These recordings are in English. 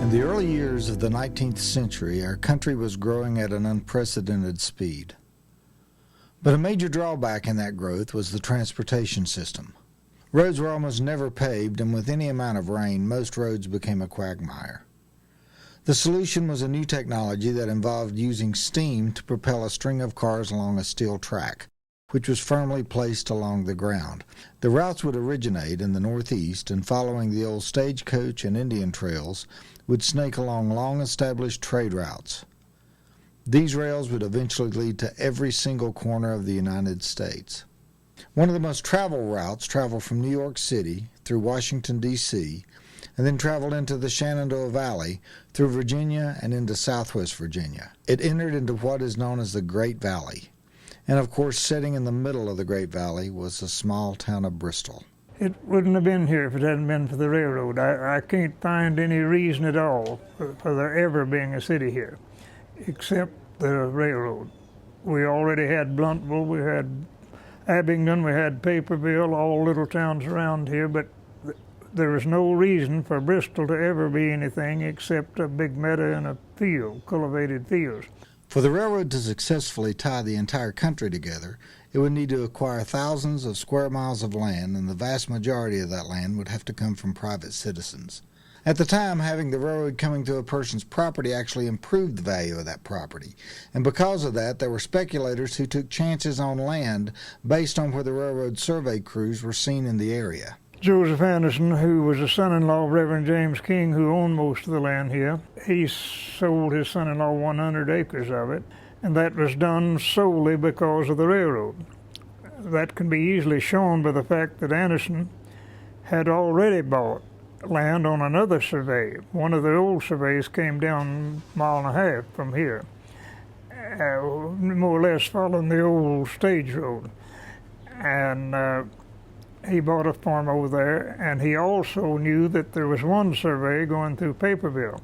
In the early years of the 19th century, our country was growing at an unprecedented speed. But a major drawback in that growth was the transportation system. Roads were almost never paved, and with any amount of rain, most roads became a quagmire. The solution was a new technology that involved using steam to propel a string of cars along a steel track, which was firmly placed along the ground. The routes would originate in the northeast, and following the old stagecoach and Indian trails, would snake along long-established trade routes. These rails would eventually lead to every single corner of the United States. One of the most traveled routes traveled from New York City through Washington, D.C., and then traveled into the Shenandoah Valley through Virginia and into southwest Virginia. It entered into what is known as the Great Valley. And of course, sitting in the middle of the Great Valley was the small town of Bristol. It wouldn't have been here if it hadn't been for the railroad. I can't find any reason at all for there ever being a city here, except the railroad. We already had Bluntville, we had Abingdon, we had Paperville, all little towns around here, but there was no reason for Bristol to ever be anything except a big meadow and a field, cultivated fields. For the railroad to successfully tie the entire country together, it would need to acquire thousands of square miles of land, and the vast majority of that land would have to come from private citizens. At the time, having the railroad coming through a person's property actually improved the value of that property, and because of that, there were speculators who took chances on land based on where the railroad survey crews were seen in the area. Joseph Anderson, who was the son-in-law of Reverend James King, who owned most of the land here, he sold his son-in-law 100 acres of it, and that was done solely because of the railroad. That can be easily shown by the fact that Anderson had already bought land on another survey. One of the old surveys came down a mile and a half from here, more or less following the old stage road. And he bought a farm over there, and he also knew that there was one survey going through Paperville.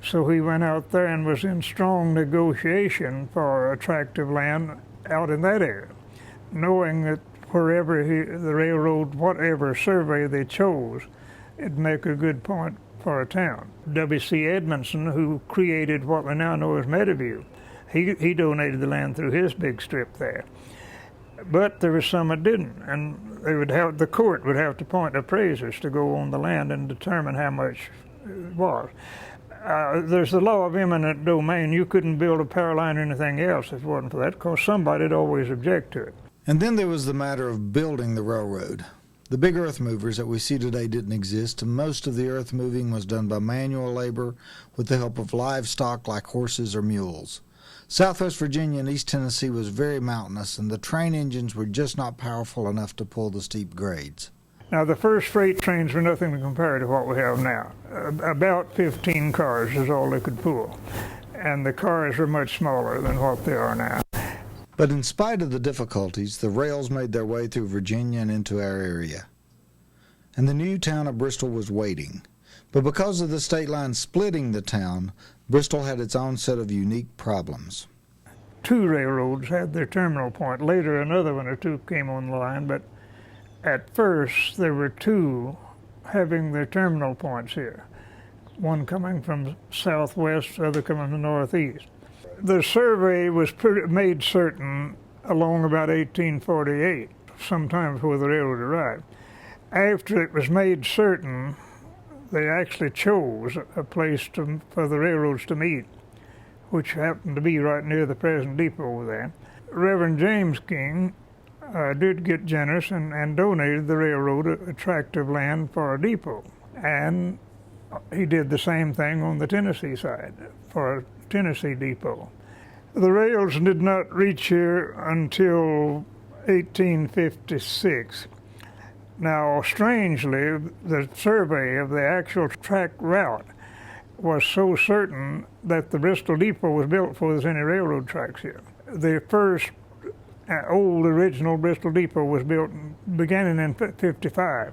So he went out there and was in strong negotiation for a tract of land out in that area, knowing that wherever the railroad, whatever survey they chose, it'd make a good point for a town. W.C. Edmondson, who created what we now know as Meadowview, he donated the land through his big strip there. But there was some that didn't, and the court would have to appoint appraisers to go on the land and determine how much it was. There's the law of eminent domain. You couldn't build a power line or anything else if it wasn't for that, because somebody'd always object to it. And then there was the matter of building the railroad. The big earth movers that we see today didn't exist, and most of the earth moving was done by manual labor with the help of livestock like horses or mules. Southwest Virginia and East Tennessee was very mountainous, and the train engines were just not powerful enough to pull the steep grades. Now, the first freight trains were nothing to compare to what we have now. About 15 cars is all they could pull, and the cars were much smaller than what they are now. But in spite of the difficulties, the rails made their way through Virginia and into our area. And the new town of Bristol was waiting. But because of the state line splitting the town, Bristol had its own set of unique problems. 2 railroads had their terminal point. Later, another one or 2 came on the line, but at first there were 2 having their terminal points here. One coming from southwest, the other coming from northeast. The survey was made certain along about 1848, sometime before the railroad arrived. After it was made certain, they actually chose a place for the railroads to meet, which happened to be right near the present depot over there. Reverend James King did get generous and donated the railroad a tract of land for a depot. And he did the same thing on the Tennessee side for a Tennessee depot. The rails did not reach here until 1856. Now, strangely, the survey of the actual track route was so certain that the Bristol Depot was built before there's any railroad tracks here. The first old original Bristol Depot was built beginning in 55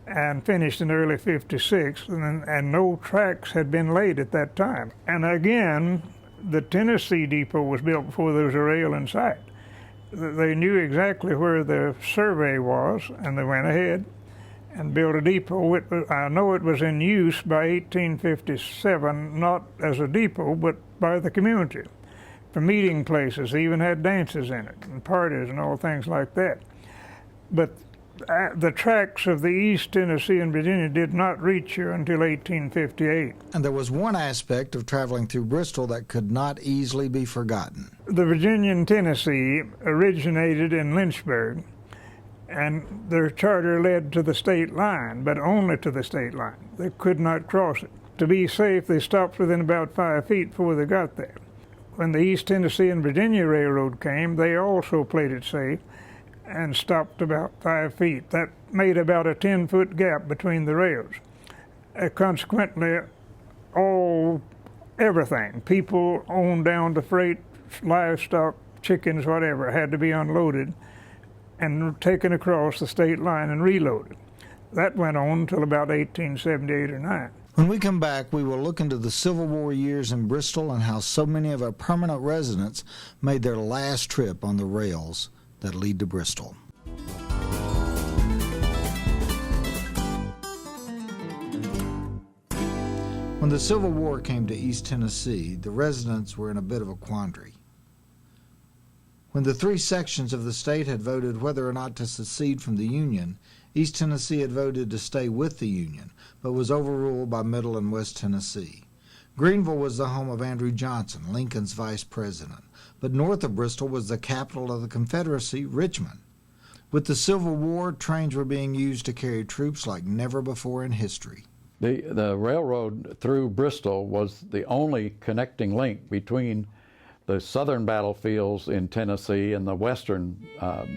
and finished in early 56, and no tracks had been laid at that time. And again, the Tennessee Depot was built before there was a rail in sight. They knew exactly where the survey was, and they went ahead and built a depot. I know it was in use by 1857, not as a depot, but by the community for meeting places. They even had dances in it and parties and all things like that. But the tracks of the East Tennessee and Virginia did not reach here until 1858. And there was one aspect of traveling through Bristol that could not easily be forgotten. The Virginia and Tennessee originated in Lynchburg, and their charter led to the state line, but only to the state line. They could not cross it. To be safe, they stopped within about 5 feet before they got there. When the East Tennessee and Virginia Railroad came, they also played it safe and stopped about 5 feet. That made about a 10-foot gap between the rails. Consequently, everything, people on down to freight, livestock, chickens, whatever, had to be unloaded and taken across the state line and reloaded. That went on until about 1878 or 9. When we come back, we will look into the Civil War years in Bristol and how so many of our permanent residents made their last trip on the rails that lead to Bristol. When the Civil War came to East Tennessee, the residents were in a bit of a quandary. When the three sections of the state had voted whether or not to secede from the Union, East Tennessee had voted to stay with the Union, but was overruled by Middle and West Tennessee. Greenville was the home of Andrew Johnson, Lincoln's vice president, but north of Bristol was the capital of the Confederacy, Richmond. With the Civil War, trains were being used to carry troops like never before in history. The railroad through Bristol was the only connecting link between the southern battlefields in Tennessee and the western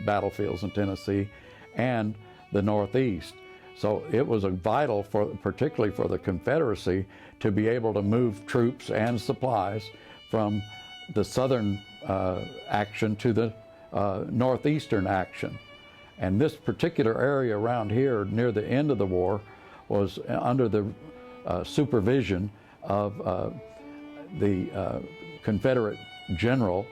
battlefields in Tennessee and the Northeast. So it was vital, particularly for the Confederacy, to be able to move troops and supplies from the southern action to the northeastern action. And this particular area around here near the end of the war was under the supervision of the Confederate General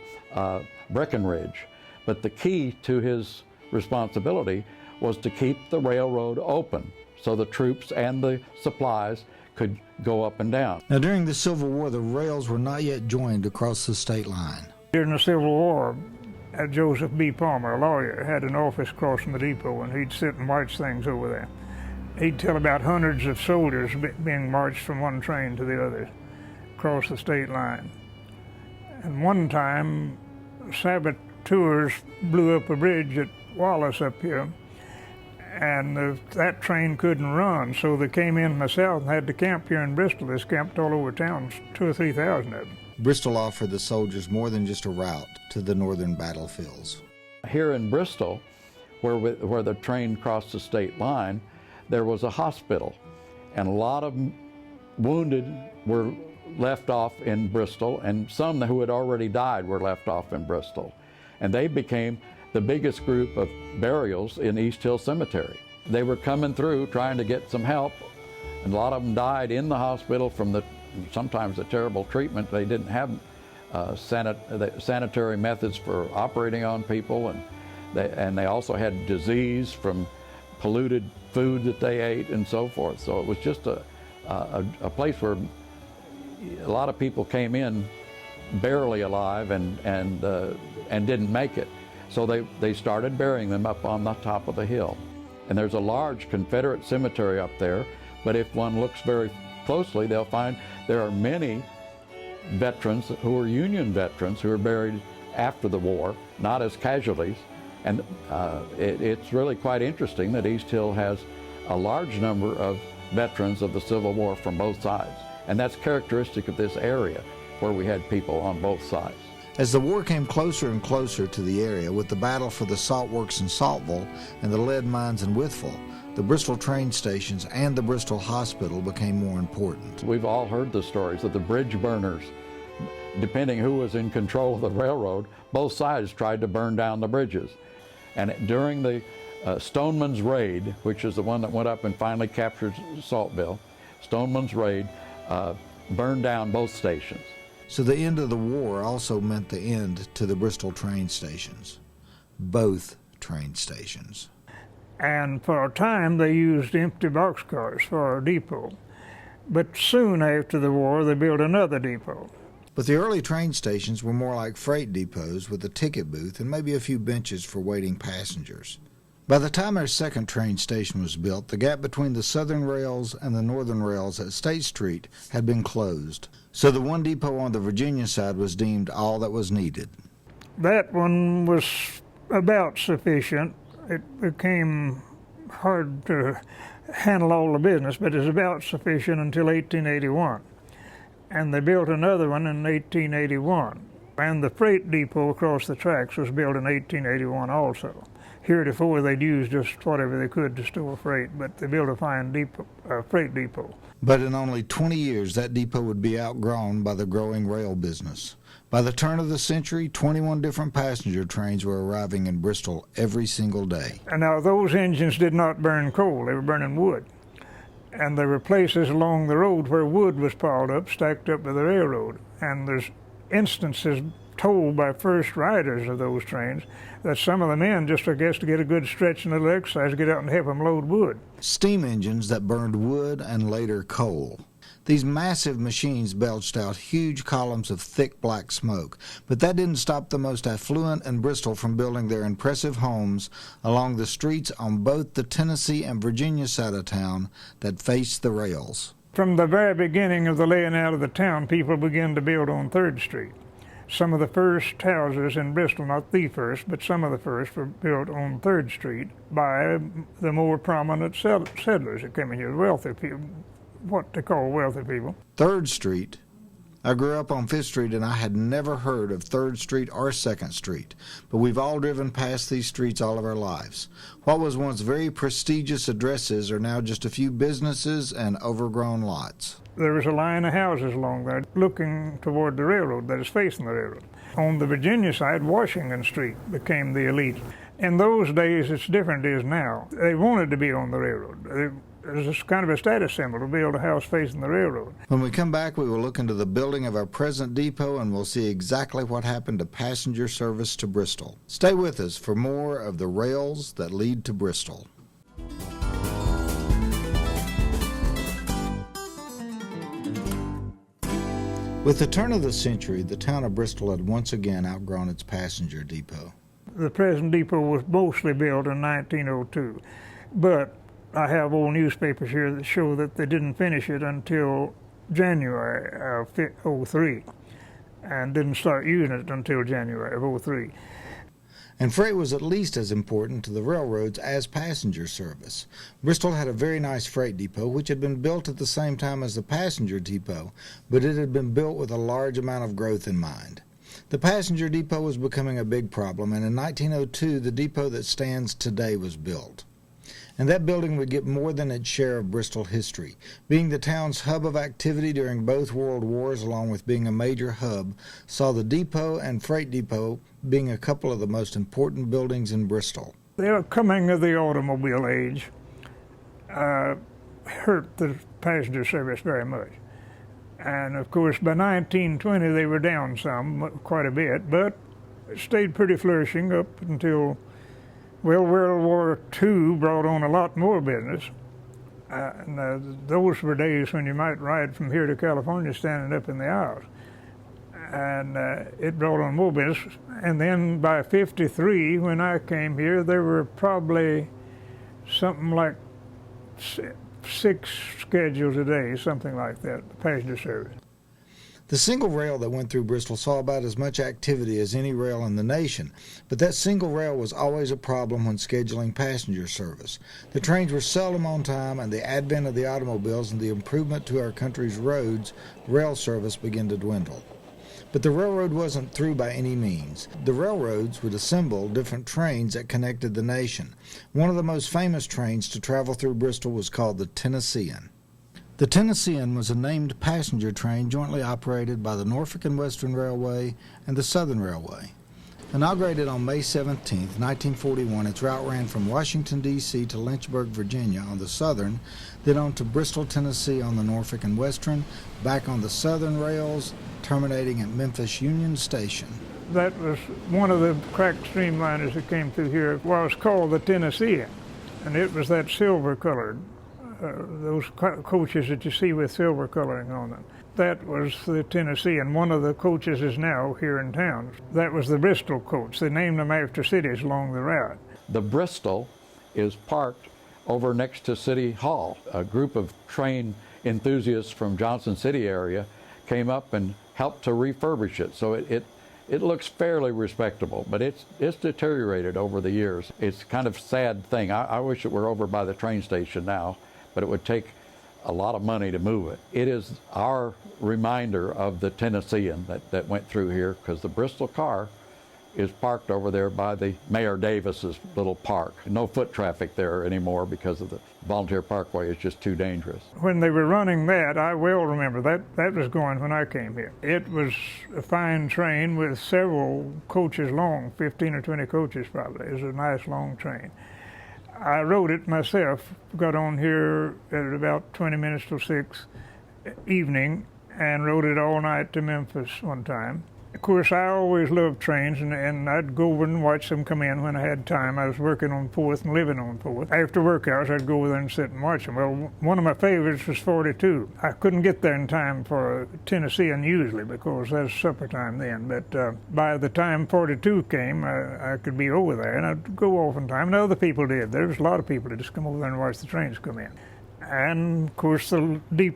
Breckinridge. But the key to his responsibility was to keep the railroad open so the troops and the supplies could go up and down. Now, during the Civil War, the rails were not yet joined across the state line. During the Civil War, Joseph B. Palmer, a lawyer, had an office crossing the depot, and he'd sit and watch things over there. He'd tell about hundreds of soldiers being marched from one train to the other across the state line. And one time, saboteurs blew up a bridge at Wallace up here, and that train couldn't run, so they came in from the south and had to camp here in Bristol. They camped all over town, 2,000 or 3,000 of them. Bristol offered the soldiers more than just a route to the northern battlefields. Here in Bristol, where the train crossed the state line, there was a hospital, and a lot of wounded were left off in Bristol, and some who had already died were left off in Bristol. And they became the biggest group of burials in East Hill Cemetery. They were coming through trying to get some help, and a lot of them died in the hospital from sometimes the terrible treatment. They didn't have sanitary methods for operating on people, and they also had disease from polluted food that they ate and so forth. So it was just a place where a lot of people came in barely alive and didn't make it. So they started burying them up on the top of the hill. And there's a large Confederate cemetery up there, but if one looks very closely, they'll find there are many veterans who are Union veterans who are buried after the war, not as casualties. And it's really quite interesting that East Hill has a large number of veterans of the Civil War from both sides. And that's characteristic of this area, where we had people on both sides. As the war came closer and closer to the area, with the battle for the salt works in Saltville and the lead mines in Wytheville, the Bristol train stations and the Bristol Hospital became more important. We've all heard the stories of the bridge burners. Depending who was in control of the railroad, both sides tried to burn down the bridges. And during the Stoneman's Raid, which is the one that went up and finally captured Saltville, Stoneman's Raid burned down both stations. So the end of the war also meant the end to the Bristol train stations. Both train stations. And for a time, they used empty boxcars for a depot. But soon after the war, they built another depot. But the early train stations were more like freight depots with a ticket booth and maybe a few benches for waiting passengers. By the time our second train station was built, the gap between the southern rails and the northern rails at State Street had been closed, so the one depot on the Virginia side was deemed all that was needed. That one was about sufficient. It became hard to handle all the business, but it was about sufficient until 1881. And they built another one in 1881. And the freight depot across the tracks was built in 1881 also. Heretofore, they'd used just whatever they could to store freight, but they built a fine freight depot. But in only 20 years, that depot would be outgrown by the growing rail business. By the turn of the century, 21 different passenger trains were arriving in Bristol every single day. And now those engines did not burn coal, they were burning wood. And there were places along the road where wood was piled up, stacked up by the railroad. And there's instances told by first riders of those trains that some of the men, just I guess to get a good stretch and a little exercise, get out and help them load wood. Steam engines that burned wood and later coal. These massive machines belched out huge columns of thick black smoke, but that didn't stop the most affluent in Bristol from building their impressive homes along the streets on both the Tennessee and Virginia side of town that faced the rails. From the very beginning of the laying out of the town, people began to build on 3rd Street. Some of the first houses in Bristol, not the first, but some of the first, were built on 3rd Street by the more prominent settlers that came in here, wealthy people, what they call wealthy people. 3rd Street. I grew up on 5th Street and I had never heard of 3rd Street or 2nd Street, but we've all driven past these streets all of our lives. What was once very prestigious addresses are now just a few businesses and overgrown lots. There was a line of houses along there looking toward the railroad that is facing the railroad. On the Virginia side, Washington Street became the elite. In those days, it's different as now. They wanted to be on the railroad. It was kind of a status symbol to build a house facing the railroad. When we come back, we will look into the building of our present depot and we'll see exactly what happened to passenger service to Bristol. Stay with us for more of the rails that lead to Bristol. With the turn of the century, the town of Bristol had once again outgrown its passenger depot. The present depot was mostly built in 1902, but I have old newspapers here that show that they didn't finish it until January of '03 and didn't start using it until January of '03. And freight was at least as important to the railroads as passenger service. Bristol had a very nice freight depot, which had been built at the same time as the passenger depot, but it had been built with a large amount of growth in mind. The passenger depot was becoming a big problem, and in 1902, the depot that stands today was built. And that building would get more than its share of Bristol history. Being the town's hub of activity during both World Wars, along with being a major hub, saw the depot and freight depot being a couple of the most important buildings in Bristol. The coming of the automobile age hurt the passenger service very much. And of course, by 1920, they were down quite a bit, but it stayed pretty flourishing up until, well, World War II brought on a lot more business. Those were days when you might ride from here to California standing up in the aisles. And it brought on more business. And then by '53, when I came here, there were probably something like 6 schedules a day, something like that, passenger service. The single rail that went through Bristol saw about as much activity as any rail in the nation, but that single rail was always a problem when scheduling passenger service. The trains were seldom on time, and the advent of the automobiles and the improvement to our country's roads, rail service began to dwindle. But the railroad wasn't through by any means. The railroads would assemble different trains that connected the nation. One of the most famous trains to travel through Bristol was called the Tennessean. The Tennessean was a named passenger train jointly operated by the Norfolk and Western Railway and the Southern Railway. Inaugurated on May 17, 1941, its route ran from Washington, D.C. to Lynchburg, Virginia on the Southern, then on to Bristol, Tennessee on the Norfolk and Western, back on the Southern rails, terminating at Memphis Union Station. That was one of the cracked streamliners that came through here, was called the Tennessean. and it was that silver colored, those coaches that you see with silver coloring on them. That was the Tennessean. One of the coaches is now here in town. That was the Bristol coach. They named them after cities along the route. The Bristol is parked over next to City Hall. A group of train enthusiasts from Johnson City area came up and helped to refurbish it. So it looks fairly respectable, but it's deteriorated over the years. It's kind of a sad thing. I wish it were over by the train station now, but it would take a lot of money to move it. It is our reminder of the Tennessean that went through here, because the Bristol car is parked over there by the Mayor Davis's little park. No foot traffic there anymore because of the volunteer parkway is just too dangerous. When they were running that, I well remember that was going when I came here. It was a fine train with several coaches long, 15 or 20 coaches probably. It was a nice long train. I rode it myself, got on here at about 20 minutes till 6 evening and rode it all night to Memphis one time. Of course, I always loved trains, and I'd go over and watch them come in when I had time. I was working on 4th and living on 4th. After work hours, I'd go over there and sit and watch them. Well, one of my favorites was 42. I couldn't get there in time for Tennessean usually because that's supper time then. But by the time 42 came, I could be over there, and I'd go oftentimes. And other people did. There was a lot of people that just come over there and watch the trains come in. And of course, the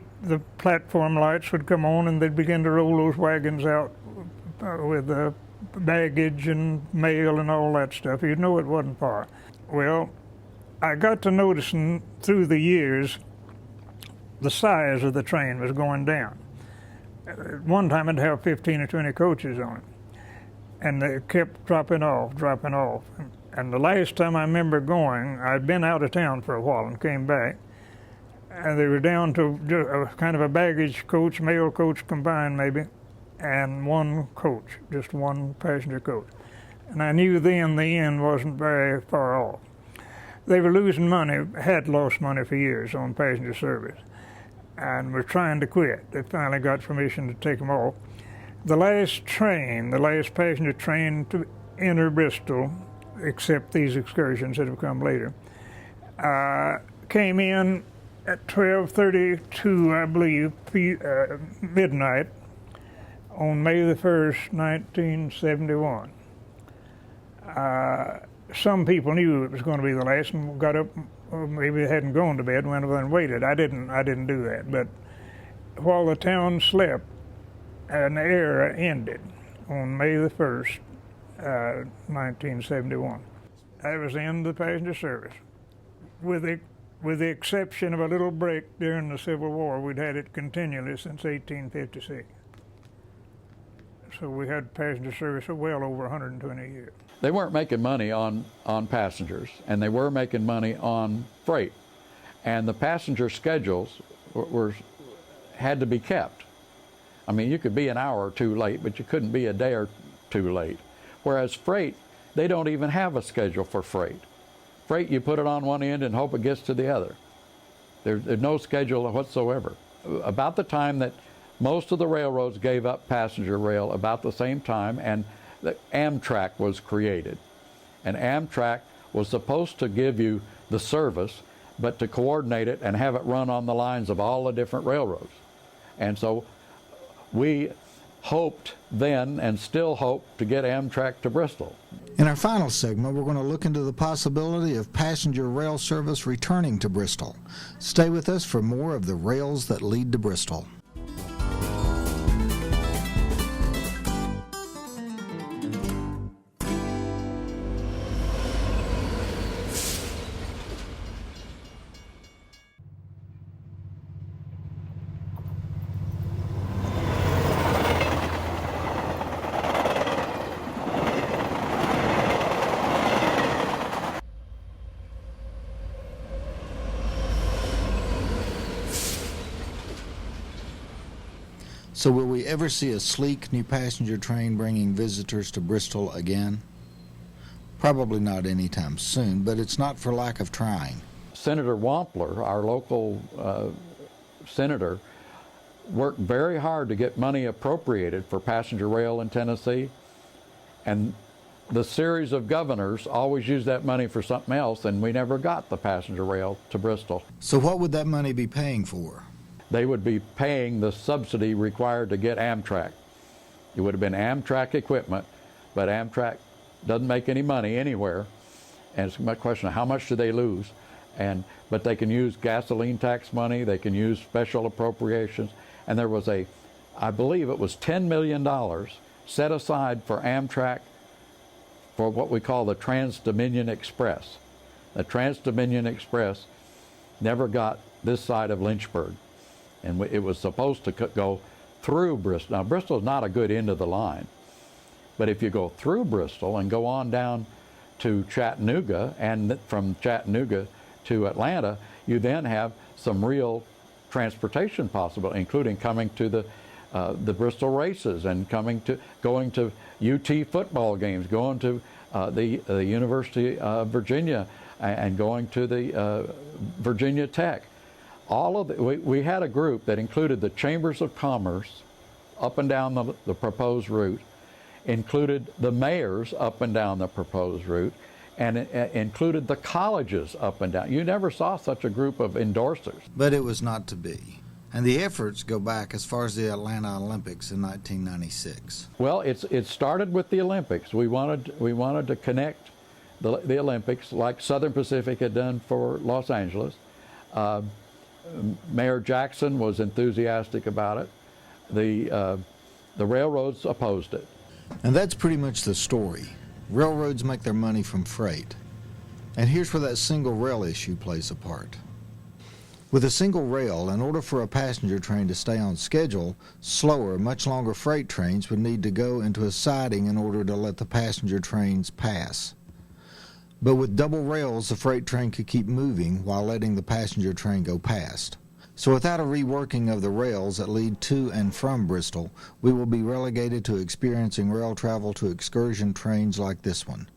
platform lights would come on, and they'd begin to roll those wagons out with baggage and mail and all that stuff. You'd know it wasn't far. Well, I got to noticing through the years the size of the train was going down. At one time it'd have 15 or 20 coaches on it, and they kept dropping off. And the last time I remember going, I'd been out of town for a while and came back, and they were down to just kind of a baggage coach, mail coach combined maybe, and one coach, just one passenger coach. And I knew then the end wasn't very far off. They were losing money, had lost money for years on passenger service, and were trying to quit. They finally got permission to take them off. The last passenger train to enter Bristol, except these excursions that have come later, came in at 12:32, I believe, midnight, on May the 1st, 1971. Some people knew it was going to be the last and got up, or maybe they hadn't gone to bed, went over and waited. I didn't do that. But while the town slept, an era ended on May the 1st, 1971. That was the end of the passenger service. With the exception of a little break during the Civil War, we'd had it continually since 1856. So we had passenger service for well over 120 years. They weren't making money on passengers, and they were making money on freight. And the passenger schedules had to be kept. I mean, you could be an hour or two late, but you couldn't be a day or two late. Whereas freight, they don't even have a schedule for freight. Freight, you put it on one end and hope it gets to the other. There's no schedule whatsoever. About the time that most of the railroads gave up passenger rail, about the same time, and the Amtrak was created. And Amtrak was supposed to give you the service, but to coordinate it and have it run on the lines of all the different railroads. And so we hoped then and still hope to get Amtrak to Bristol. In our final segment, we're going to look into the possibility of passenger rail service returning to Bristol. Stay with us for more of the rails that lead to Bristol. So will we ever see a sleek new passenger train bringing visitors to Bristol again? Probably not anytime soon, but it's not for lack of trying. Senator Wampler, our local senator, worked very hard to get money appropriated for passenger rail in Tennessee, and the series of governors always used that money for something else, and we never got the passenger rail to Bristol. So what would that money be paying for? They would be paying the subsidy required to get Amtrak. It would have been Amtrak equipment, but Amtrak doesn't make any money anywhere. And it's my question, how much do they lose? But they can use gasoline tax money, they can use special appropriations, and there was I believe it was $10 million set aside for Amtrak for what we call the Trans-Dominion Express. The Trans-Dominion Express never got this side of Lynchburg, and it was supposed to go through Bristol. Now, Bristol is not a good end of the line, but if you go through Bristol and go on down to Chattanooga, and from Chattanooga to Atlanta, you then have some real transportation possible, including coming to the Bristol races and going to UT football games, going to the University of Virginia, and going to the Virginia Tech. We had a group that included the chambers of commerce up and down the proposed route, included the mayors up and down the proposed route, and it included the colleges up and down. You never saw such a group of endorsers. But it was not to be. And the efforts go back as far as the Atlanta Olympics in 1996. Well, it started with the Olympics. We wanted to connect the Olympics like Southern Pacific had done for Los Angeles. Mayor Jackson was enthusiastic about it. The railroads opposed it. And that's pretty much the story. Railroads make their money from freight. And here's where that single rail issue plays a part. With a single rail, in order for a passenger train to stay on schedule, slower, much longer freight trains would need to go into a siding in order to let the passenger trains pass. But with double rails, the freight train could keep moving while letting the passenger train go past. So without a reworking of the rails that lead to and from Bristol, we will be relegated to experiencing rail travel to excursion trains like this one.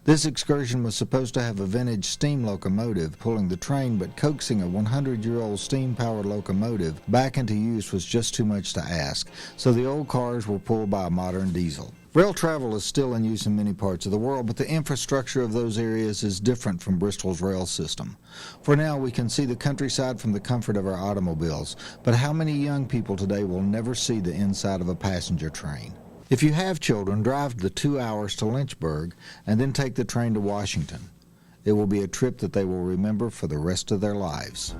This excursion was supposed to have a vintage steam locomotive pulling the train, but coaxing a 100-year-old steam-powered locomotive back into use was just too much to ask, so the old cars were pulled by a modern diesel. Rail travel is still in use in many parts of the world, but the infrastructure of those areas is different from Bristol's rail system. For now, we can see the countryside from the comfort of our automobiles, but how many young people today will never see the inside of a passenger train? If you have children, drive the 2 hours to Lynchburg and then take the train to Washington. It will be a trip that they will remember for the rest of their lives.